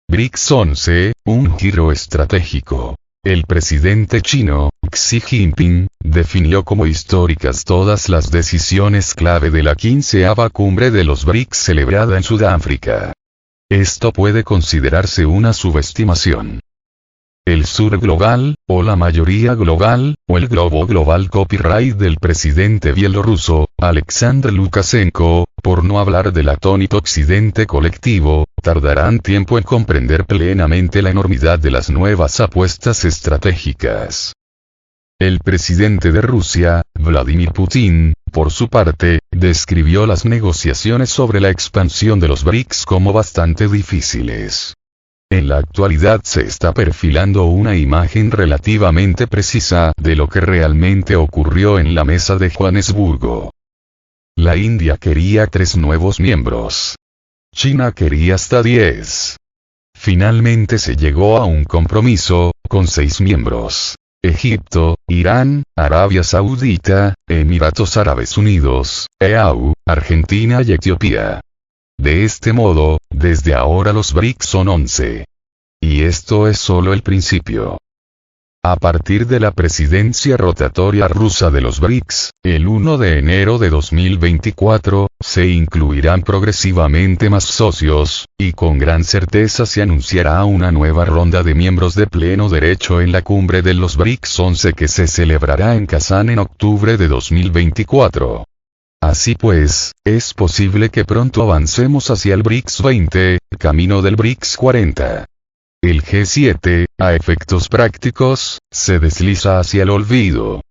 BRICS 11, un giro estratégico. El presidente chino, Xi Jinping, definió como históricas todas las decisiones clave de la 15ª cumbre de los BRICS celebrada en Sudáfrica. Esto puede considerarse una subestimación. El sur global, o la mayoría global, o el globo global copyright del presidente bielorruso, Alexander Lukashenko, por no hablar del atónito occidente colectivo, tardarán tiempo en comprender plenamente la enormidad de las nuevas apuestas estratégicas. El presidente de Rusia, Vladimir Putin, por su parte, describió las negociaciones sobre la expansión de los BRICS como bastante difíciles. En la actualidad se está perfilando una imagen relativamente precisa de lo que realmente ocurrió en la mesa de Johannesburgo. La India quería 3 nuevos miembros. China quería hasta 10. Finalmente se llegó a un compromiso, con 6 miembros. Egipto, Irán, Arabia Saudita, Emiratos Árabes Unidos, EAU, Argentina y Etiopía. De este modo, desde ahora los BRICS son 11. Y esto es solo el principio. A partir de la presidencia rotatoria rusa de los BRICS, el 1 de enero de 2024, se incluirán progresivamente más socios, y con gran certeza se anunciará una nueva ronda de miembros de pleno derecho en la cumbre de los BRICS 11 que se celebrará en Kazán en octubre de 2024. Así pues, es posible que pronto avancemos hacia el BRICS 20, camino del BRICS 40. El G7, a efectos prácticos, se desliza hacia el olvido.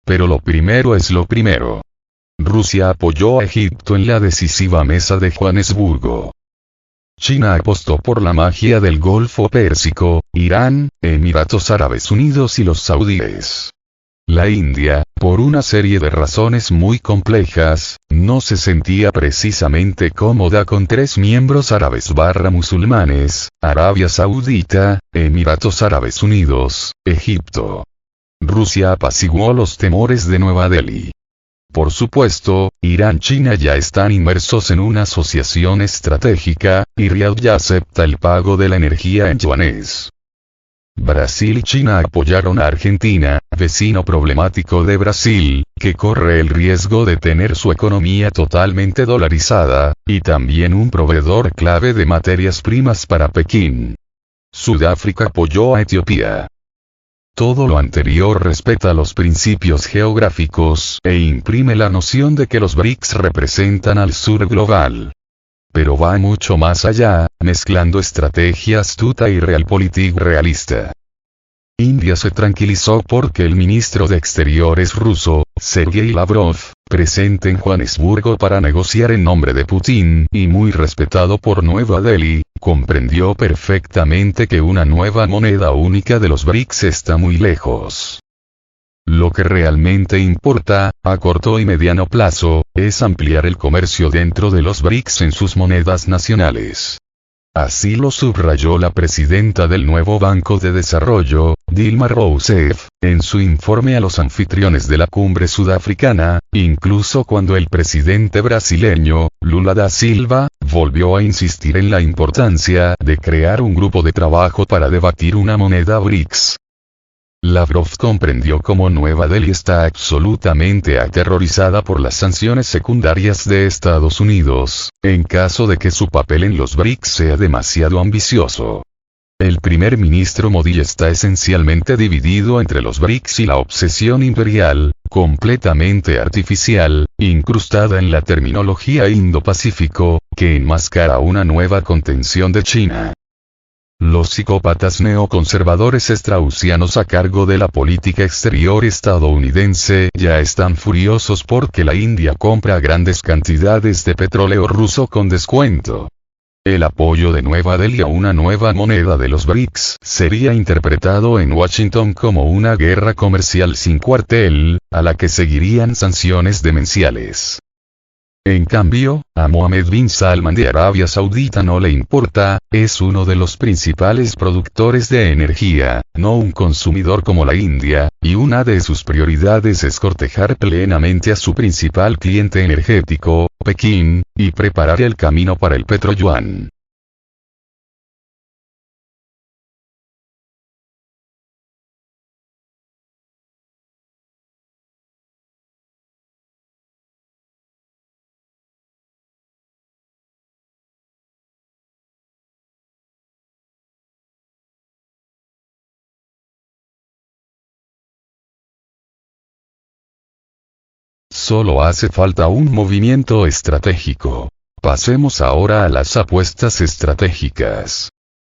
Pero lo primero es lo primero. Rusia apoyó a Egipto en la decisiva mesa de Johannesburgo. China apostó por la magia del Golfo Pérsico, Irán, Emiratos Árabes Unidos y los saudíes. La India, por una serie de razones muy complejas, no se sentía precisamente cómoda con 3 miembros árabes/musulmanes, Arabia Saudita, Emiratos Árabes Unidos, Egipto. Rusia apaciguó los temores de Nueva Delhi. Por supuesto, Irán y China ya están inmersos en una asociación estratégica, y Riad ya acepta el pago de la energía en yuanes. Brasil y China apoyaron a Argentina, vecino problemático de Brasil, que corre el riesgo de tener su economía totalmente dolarizada, y también un proveedor clave de materias primas para Pekín. Sudáfrica apoyó a Etiopía. Todo lo anterior respeta los principios geográficos e imprime la noción de que los BRICS representan al sur global. Pero va mucho más allá, mezclando estrategia astuta y realpolitik realista. India se tranquilizó porque el ministro de Exteriores ruso, Sergei Lavrov, presente en Johannesburgo para negociar en nombre de Putin y muy respetado por Nueva Delhi, comprendió perfectamente que una nueva moneda única de los BRICS está muy lejos. Lo que realmente importa, a corto y mediano plazo, es ampliar el comercio dentro de los BRICS en sus monedas nacionales. Así lo subrayó la presidenta del nuevo Banco de Desarrollo, Dilma Rousseff, en su informe a los anfitriones de la cumbre sudafricana, incluso cuando el presidente brasileño, Lula da Silva, volvió a insistir en la importancia de crear un grupo de trabajo para debatir una moneda BRICS. Lavrov comprendió cómo Nueva Delhi está absolutamente aterrorizada por las sanciones secundarias de Estados Unidos, en caso de que su papel en los BRICS sea demasiado ambicioso. El primer ministro Modi está esencialmente dividido entre los BRICS y la obsesión imperial, completamente artificial, incrustada en la terminología Indo-Pacífico, que enmascara una nueva contención de China. Los psicópatas neoconservadores straussianos a cargo de la política exterior estadounidense ya están furiosos porque la India compra grandes cantidades de petróleo ruso con descuento. El apoyo de Nueva Delhi a una nueva moneda de los BRICS sería interpretado en Washington como una guerra comercial sin cuartel, a la que seguirían sanciones demenciales. En cambio, a Mohammed bin Salman de Arabia Saudita no le importa, es uno de los principales productores de energía, no un consumidor como la India, y una de sus prioridades es cortejar plenamente a su principal cliente energético, Pekín, y preparar el camino para el petroyuan. Solo hace falta un movimiento estratégico. Pasemos ahora a las apuestas estratégicas.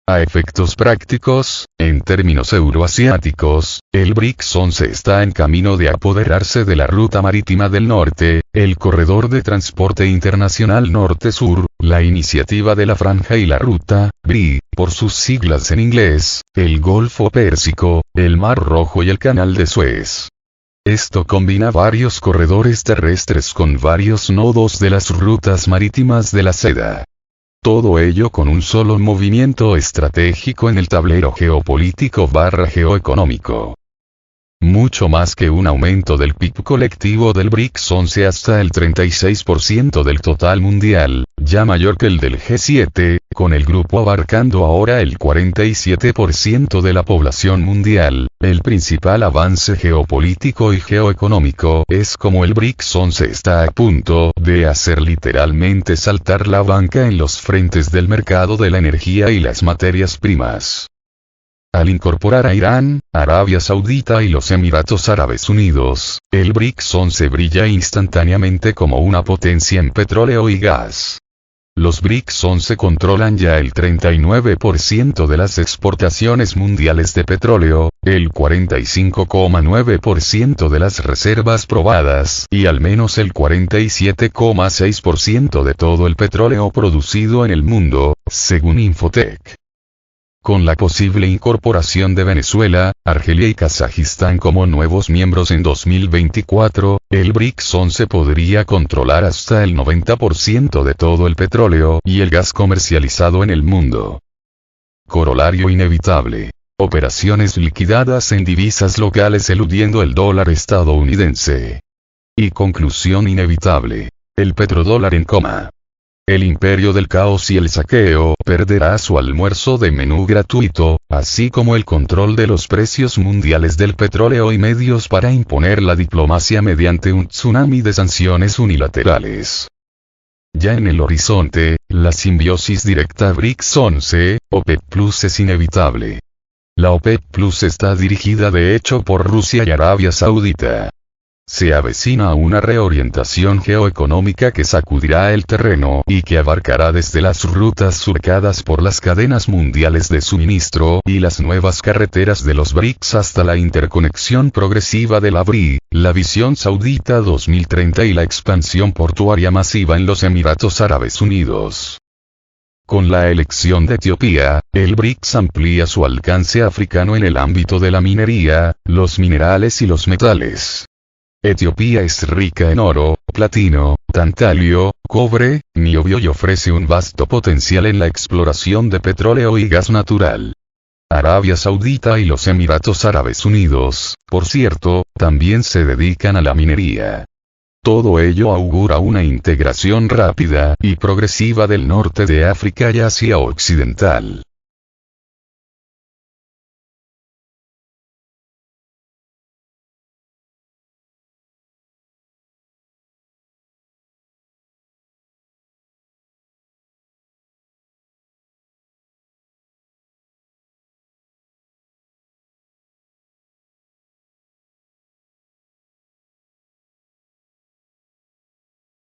A efectos prácticos, en términos euroasiáticos, el BRICS 11 está en camino de apoderarse de la ruta marítima del norte, el corredor de transporte internacional norte-sur, la iniciativa de la franja y la ruta, BRI, por sus siglas en inglés, el Golfo Pérsico, el Mar Rojo y el Canal de Suez. Esto combina varios corredores terrestres con varios nodos de las rutas marítimas de la seda. Todo ello con un solo movimiento estratégico en el tablero geopolítico/geoeconómico. Mucho más que un aumento del PIB colectivo del BRICS 11 hasta el 36% del total mundial, ya mayor que el del G7, con el grupo abarcando ahora el 47% de la población mundial. El principal avance geopolítico y geoeconómico es como el BRICS 11 está a punto de hacer literalmente saltar la banca en los frentes del mercado de la energía y las materias primas. Al incorporar a Irán, Arabia Saudita y los Emiratos Árabes Unidos, el BRICS 11 brilla instantáneamente como una potencia en petróleo y gas. Los BRICS 11 controlan ya el 39% de las exportaciones mundiales de petróleo, el 45,9% de las reservas probadas y al menos el 47,6% de todo el petróleo producido en el mundo, según Infotec. Con la posible incorporación de Venezuela, Argelia y Kazajistán como nuevos miembros en 2024, el BRICS 11 podría controlar hasta el 90% de todo el petróleo y el gas comercializado en el mundo. Corolario inevitable. Operaciones liquidadas en divisas locales eludiendo el dólar estadounidense. Y conclusión inevitable. El petrodólar en coma. El imperio del caos y el saqueo perderá su almuerzo de menú gratuito, así como el control de los precios mundiales del petróleo y medios para imponer la diplomacia mediante un tsunami de sanciones unilaterales. Ya en el horizonte, la simbiosis directa BRICS 11, OPEP Plus es inevitable. La OPEP Plus está dirigida de hecho por Rusia y Arabia Saudita. Se avecina una reorientación geoeconómica que sacudirá el terreno y que abarcará desde las rutas surcadas por las cadenas mundiales de suministro y las nuevas carreteras de los BRICS hasta la interconexión progresiva de la BRI, la visión saudita 2030 y la expansión portuaria masiva en los Emiratos Árabes Unidos. Con la elección de Etiopía, el BRICS amplía su alcance africano en el ámbito de la minería, los minerales y los metales. Etiopía es rica en oro, platino, tantalio, cobre, niobio y ofrece un vasto potencial en la exploración de petróleo y gas natural. Arabia Saudita y los Emiratos Árabes Unidos, por cierto, también se dedican a la minería. Todo ello augura una integración rápida y progresiva del norte de África y Asia Occidental.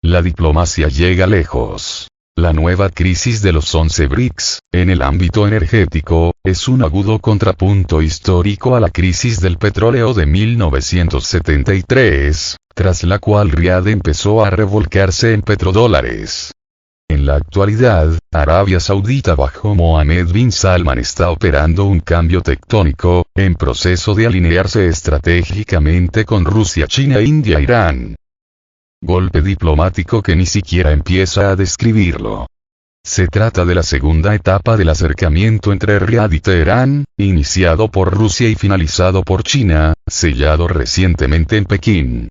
La diplomacia llega lejos. La nueva crisis de los 11 BRICS, en el ámbito energético, es un agudo contrapunto histórico a la crisis del petróleo de 1973, tras la cual Riad empezó a revolcarse en petrodólares. En la actualidad, Arabia Saudita bajo Mohammed bin Salman está operando un cambio tectónico, en proceso de alinearse estratégicamente con Rusia, China, India e Irán. Golpe diplomático que ni siquiera empieza a describirlo. Se trata de la segunda etapa del acercamiento entre Riad y Teherán, iniciado por Rusia y finalizado por China, sellado recientemente en Pekín.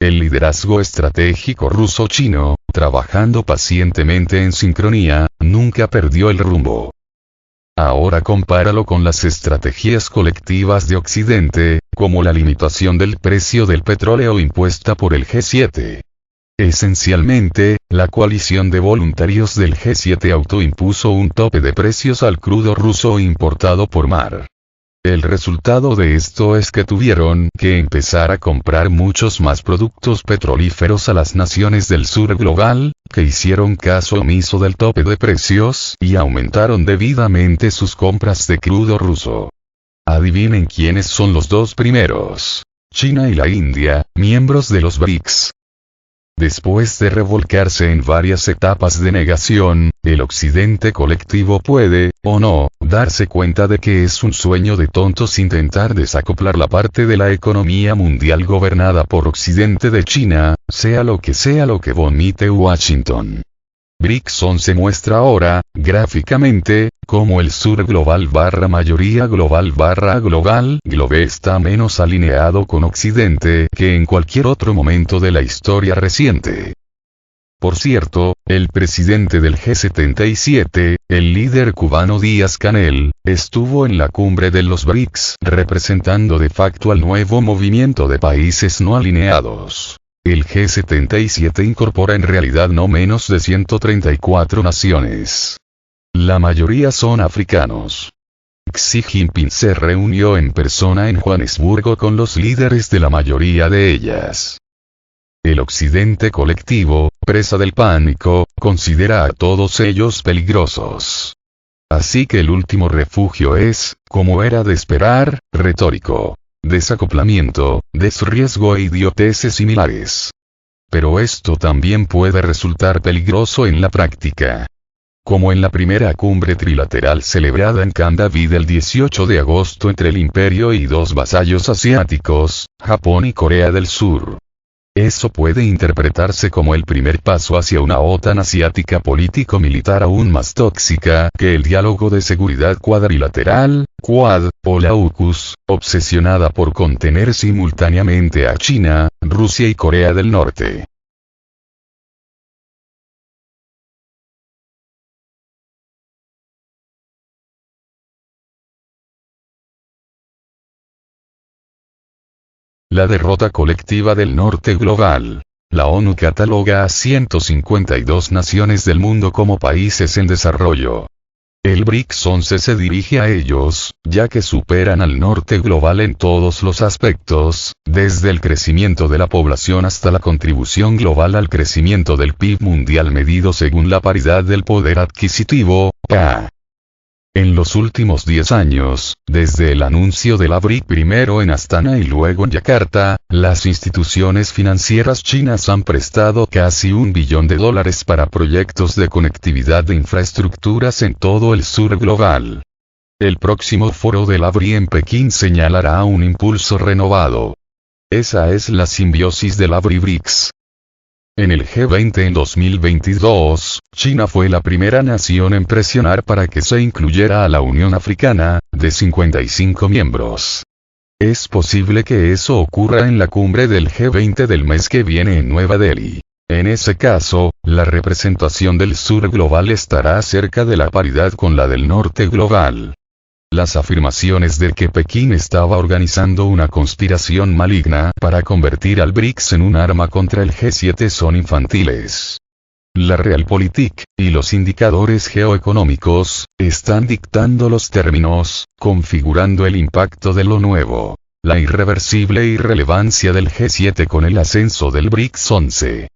El liderazgo estratégico ruso-chino, trabajando pacientemente en sincronía, nunca perdió el rumbo. Ahora compáralo con las estrategias colectivas de Occidente, como la limitación del precio del petróleo impuesta por el G7. Esencialmente, la coalición de voluntarios del G7 autoimpuso un tope de precios al crudo ruso importado por mar. El resultado de esto es que tuvieron que empezar a comprar muchos más productos petrolíferos a las naciones del sur global, que hicieron caso omiso del tope de precios y aumentaron debidamente sus compras de crudo ruso. Adivinen quiénes son los dos primeros. China y la India, miembros de los BRICS. Después de revolcarse en varias etapas de negación, el occidente colectivo puede, o no, darse cuenta de que es un sueño de tontos intentar desacoplar la parte de la economía mundial gobernada por occidente de China, sea lo que vomite Washington. BRICS 11 muestra ahora, gráficamente, cómo el sur global / mayoría global / globe está menos alineado con Occidente que en cualquier otro momento de la historia reciente. Por cierto, el presidente del G77, el líder cubano Díaz-Canel, estuvo en la cumbre de los BRICS representando de facto al nuevo movimiento de países no alineados. El G77 incorpora en realidad no menos de 134 naciones. La mayoría son africanos. Xi Jinping se reunió en persona en Johannesburgo con los líderes de la mayoría de ellas. El occidente colectivo, presa del pánico, considera a todos ellos peligrosos. Así que el último refugio es, como era de esperar, retórico. Desacoplamiento, desriesgo e idioteces similares. Pero esto también puede resultar peligroso en la práctica. Como en la primera cumbre trilateral celebrada en Camp David el 18 de agosto entre el imperio y dos vasallos asiáticos, Japón y Corea del Sur. Eso puede interpretarse como el primer paso hacia una OTAN asiática político-militar aún más tóxica que el diálogo de seguridad cuadrilateral, Quad, o la AUKUS, obsesionada por contener simultáneamente a China, Rusia y Corea del Norte. La derrota colectiva del norte global. La ONU cataloga a 152 naciones del mundo como países en desarrollo. El BRICS 11 se dirige a ellos, ya que superan al norte global en todos los aspectos, desde el crecimiento de la población hasta la contribución global al crecimiento del PIB mundial medido según la paridad del poder adquisitivo, PA. En los últimos 10 años, desde el anuncio de la BRIC primero en Astana y luego en Yakarta, las instituciones financieras chinas han prestado casi $1 billón para proyectos de conectividad de infraestructuras en todo el sur global. El próximo foro de la BRI en Pekín señalará un impulso renovado. Esa es la simbiosis de la BRI-BRICS. En el G20 en 2022, China fue la primera nación en presionar para que se incluyera a la Unión Africana, de 55 miembros. Es posible que eso ocurra en la cumbre del G20 del mes que viene en Nueva Delhi. En ese caso, la representación del sur global estará cerca de la paridad con la del norte global. Las afirmaciones de que Pekín estaba organizando una conspiración maligna para convertir al BRICS en un arma contra el G7 son infantiles. La Realpolitik, y los indicadores geoeconómicos, están dictando los términos, configurando el impacto de lo nuevo. La irreversible irrelevancia del G7 con el ascenso del BRICS 11.